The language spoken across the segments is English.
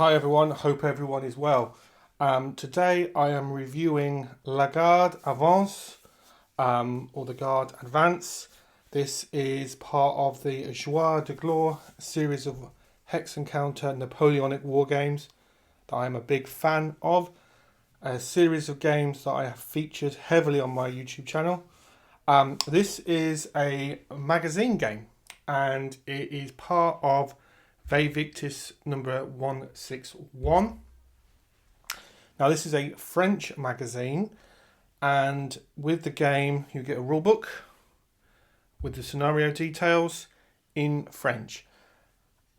Hi everyone, hope everyone is well. Today I am reviewing La Garde, avance, or the Garde advance. This is part of the Jours de Gloire series of hex and counter Napoleonic Wargames that I am a big fan of. A series of games that I have featured heavily on my YouTube channel. This is a magazine game and it is part of Victis number 161. Now this is a French magazine, and with the game you get a rule book with the scenario details in French.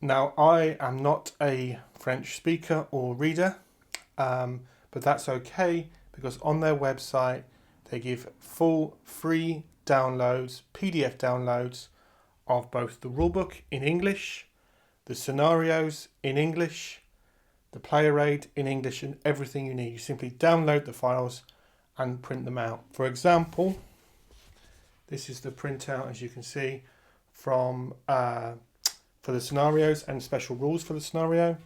Now I am not a French speaker or reader, but that's okay because on their website they give full free downloads, PDF downloads of both the rulebook in English, the scenarios in English, the player aid in English, and everything you need. You simply download the files and print them out. For example, this is the printout, as you can see, from for the scenarios and special rules for the scenario.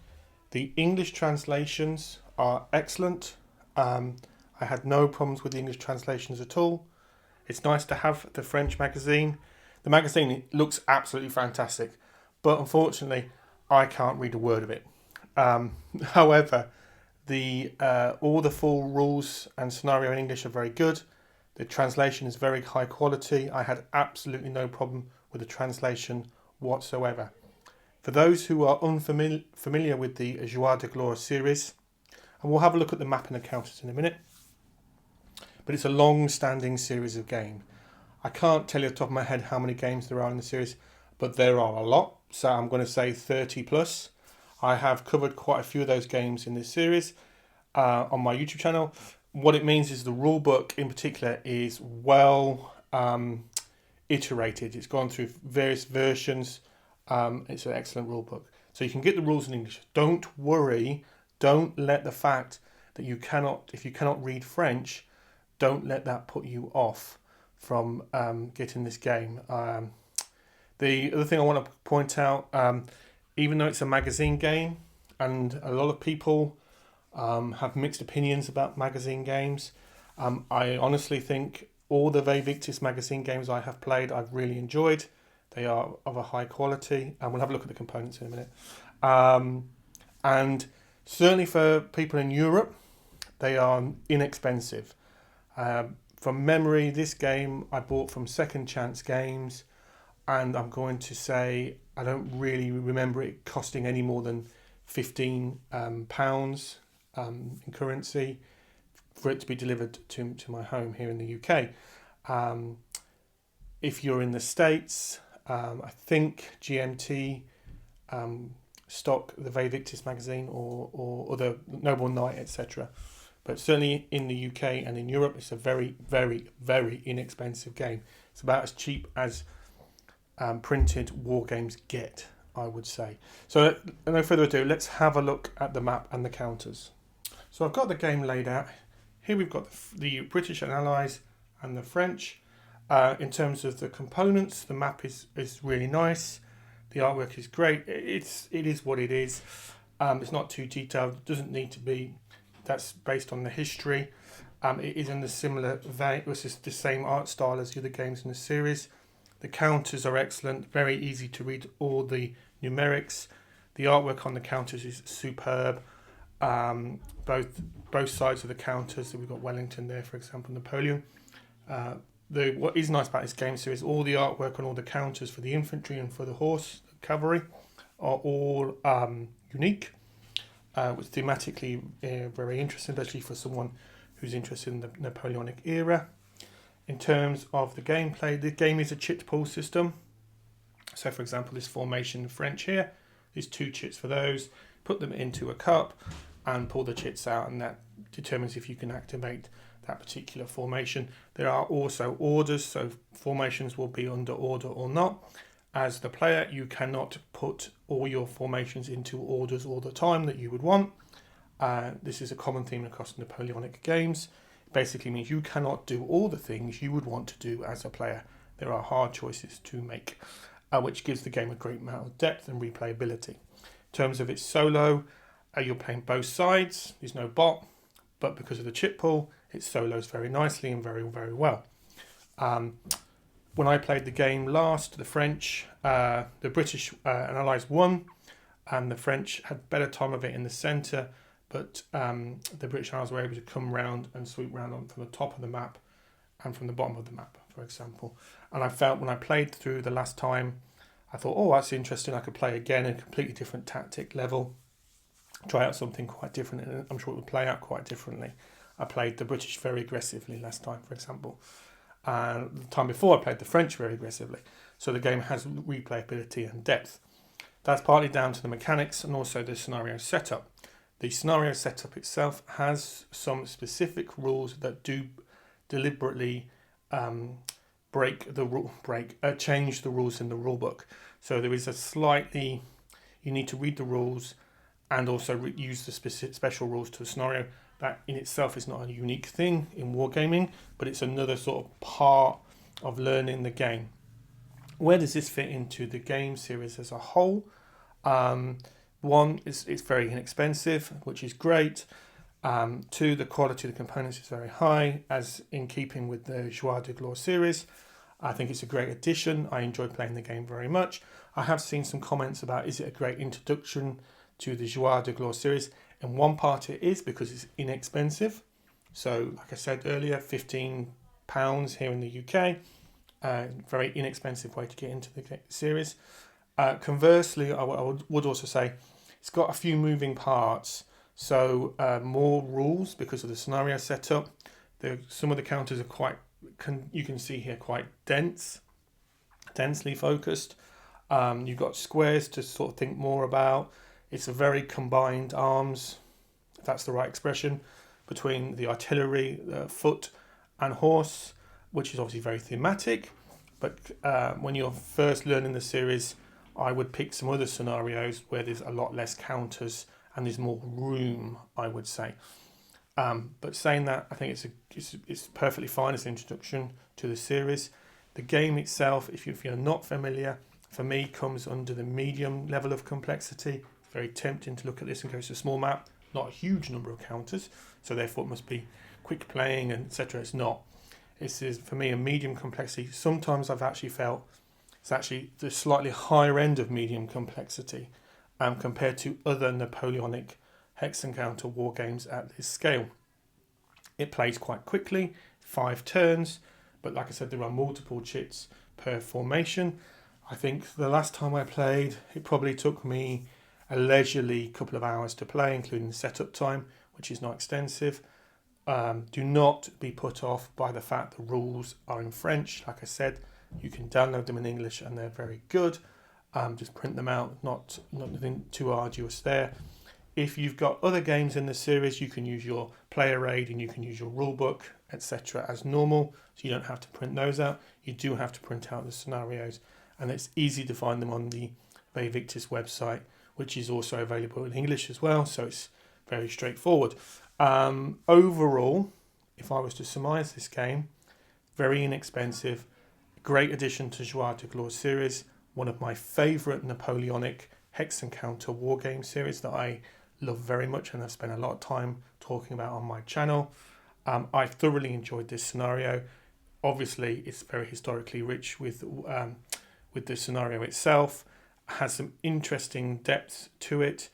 The English translations are excellent. I had no problems with the English translations at all. It's nice to have the French magazine. The magazine looks absolutely fantastic, but unfortunately I can't read a word of it. However, all the full rules and scenario in English are very good. The translation is very high quality. I had absolutely no problem with the translation whatsoever. For those who are unfamiliar with the Jours de Gloire series, and we'll have a look at the map and the counters in a minute, but it's a long-standing series of games. I can't tell you off the top of my head how many games there are in the series, but there are a lot. So I'm going to say 30 plus. I have covered quite a few of those games in this series on my YouTube channel. What it means is the rule book in particular is well iterated. It's gone through various versions. It's an excellent rule book. So you can get the rules in English. Don't worry. Don't let the fact that if you cannot read French, don't let that put you off from getting this game. The other thing I want to point out, even though it's a magazine game, and a lot of people have mixed opinions about magazine games, I honestly think all the Victis magazine games I have played, I've really enjoyed. They are of a high quality, and we'll have a look at the components in a minute. And certainly for people in Europe, they are inexpensive. From memory, this game I bought from Second Chance Games, and I'm going to say I don't really remember it costing any more than £15 in currency for it to be delivered to my home here in the UK. If you're in the States, I think GMT stock the Victis magazine or the Noble Knight, etc. But certainly in the UK and in Europe, it's a very, very, very inexpensive game. It's about as cheap as printed war games get, I would say. So no further ado, let's have a look at the map and the counters. So I've got the game laid out. Here we've got the British and Allies and the French. In terms of the components, the map is really nice. The artwork is great. It is what it is. It's not too detailed. It doesn't need to be. That's based on the history. It is in the similar vein. This is the same art style as the other games in the series. The counters are excellent. Very easy to read all the numerics. The artwork on the counters is superb. Both sides of the counters. So we've got Wellington there, for example, Napoleon. What is nice about this game series, all the artwork on all the counters for the infantry and for the horse, the cavalry, are all unique. Which thematically very interesting, especially for someone who's interested in the Napoleonic era. In terms of the gameplay, the game is a chit pool system. So for example, this formation French here, there's 2 chits for those. Put them into a cup and pull the chits out, and that determines if you can activate that particular formation. There are also orders, so formations will be under order or not. As the player, you cannot put all your formations into orders all the time that you would want. This is a common theme across Napoleonic games. It basically means you cannot do all the things you would want to do as a player. There are hard choices to make, which gives the game a great amount of depth and replayability. In terms of its solo, You're playing both sides. There's no bot, but because of the chip pool, it solos very nicely and very, very well. When I played the game last, the British and Allies won, and the French had better time of it in the centre, but the British and Allies were able to come round and sweep round on from the top of the map and from the bottom of the map, for example. And I felt when I played through the last time, I thought, oh, that's interesting. I could play again a completely different tactic level, try out something quite different, and I'm sure it would play out quite differently. I played the British very aggressively last time, for example. And the time before, I played the French very aggressively. So the game has replayability and depth. That's partly down to the mechanics and also the scenario setup. The scenario setup itself has some specific rules that do deliberately change the rules in the rulebook. So there is you need to read the rules and also use the special rules to a scenario. That in itself is not a unique thing in wargaming, but it's another sort of part of learning the game. Where does this fit into the game series as a whole? One, it's very inexpensive, which is great. Two, the quality of the components is very high, as in keeping with the Jours de Gloire series. I think it's a great addition. I enjoy playing the game very much. I have seen some comments about, is it a great introduction to the Jours de Gloire series? In one part it is, because it's inexpensive. So, like I said earlier, £15 here in the UK. Very inexpensive way to get into the series. Conversely, I would also say it's got a few moving parts. So more rules because of the scenario setup. Some of the counters are you can see here, quite densely focused. You've got squares to sort of think more about. It's a very combined arms, if that's the right expression, between the artillery, foot and horse, which is obviously very thematic. But when you're first learning the series, I would pick some other scenarios where there's a lot less counters and there's more room, I would say. But saying that, I think it's perfectly fine as an introduction to the series. The game itself, if you're not familiar, for me comes under the medium level of complexity. It's very tempting to look at this and go to a small map, not a huge number of counters, so therefore it must be quick playing and etc. It's not. This is for me a medium complexity. Sometimes I've actually felt it's actually the slightly higher end of medium complexity compared to other Napoleonic hex encounter war games at this scale. It plays quite quickly, 5 turns, but like I said, there are multiple chits per formation. I think the last time I played, it probably took me a leisurely couple of hours to play, including the setup time, which is not extensive. Do not be put off by the fact the rules are in French. Like I said, you can download them in English and they're very good. Just print them out, not nothing too arduous there. If you've got other games in the series, you can use your player aid and you can use your rulebook, etc. as normal, so you don't have to print those out. You do have to print out the scenarios, and it's easy to find them on the Victis website, which is also available in English as well, so it's very straightforward. Overall, if I was to surmise this game, very inexpensive, great addition to Jours de Gloire series, one of my favourite Napoleonic hex encounter war game series that I love very much and I've spent a lot of time talking about on my channel. I thoroughly enjoyed this scenario. Obviously, it's very historically rich with the scenario itself. It has some interesting depth to it.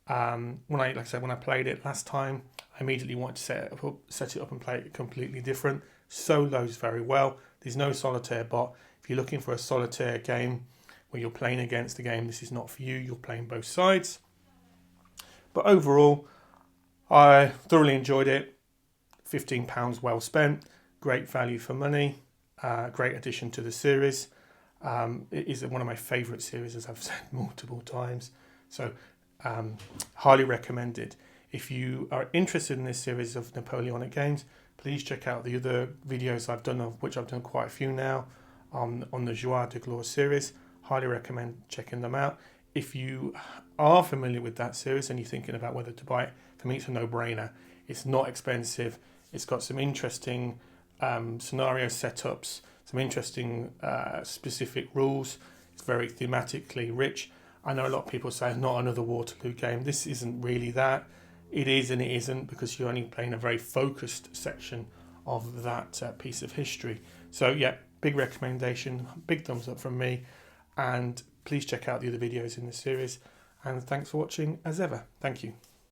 When I played it last time, I immediately wanted to set it up and play it completely different. Solos very well. There's no solitaire bot. If you're looking for a solitaire game where you're playing against the game, this is not for you. You're playing both sides. But overall, I thoroughly enjoyed it. £15 well spent. Great value for money. Great addition to the series. It is one of my favourite series, as I've said multiple times. So highly recommended. If you are interested in this series of Napoleonic games, please check out the other videos I've done, of which I've done quite a few now, on the Jours de Gloire series. Highly recommend checking them out. If you are familiar with that series and you're thinking about whether to buy it, for me it's a no-brainer. It's not expensive. It's got some interesting scenario setups, some interesting specific rules. It's very thematically rich. I know a lot of people say not another Waterloo game. This isn't really that. It is and it isn't, because you're only playing a very focused section of that piece of history. So yeah, big recommendation, big thumbs up from me, and please check out the other videos in this series, and thanks for watching as ever. Thank you.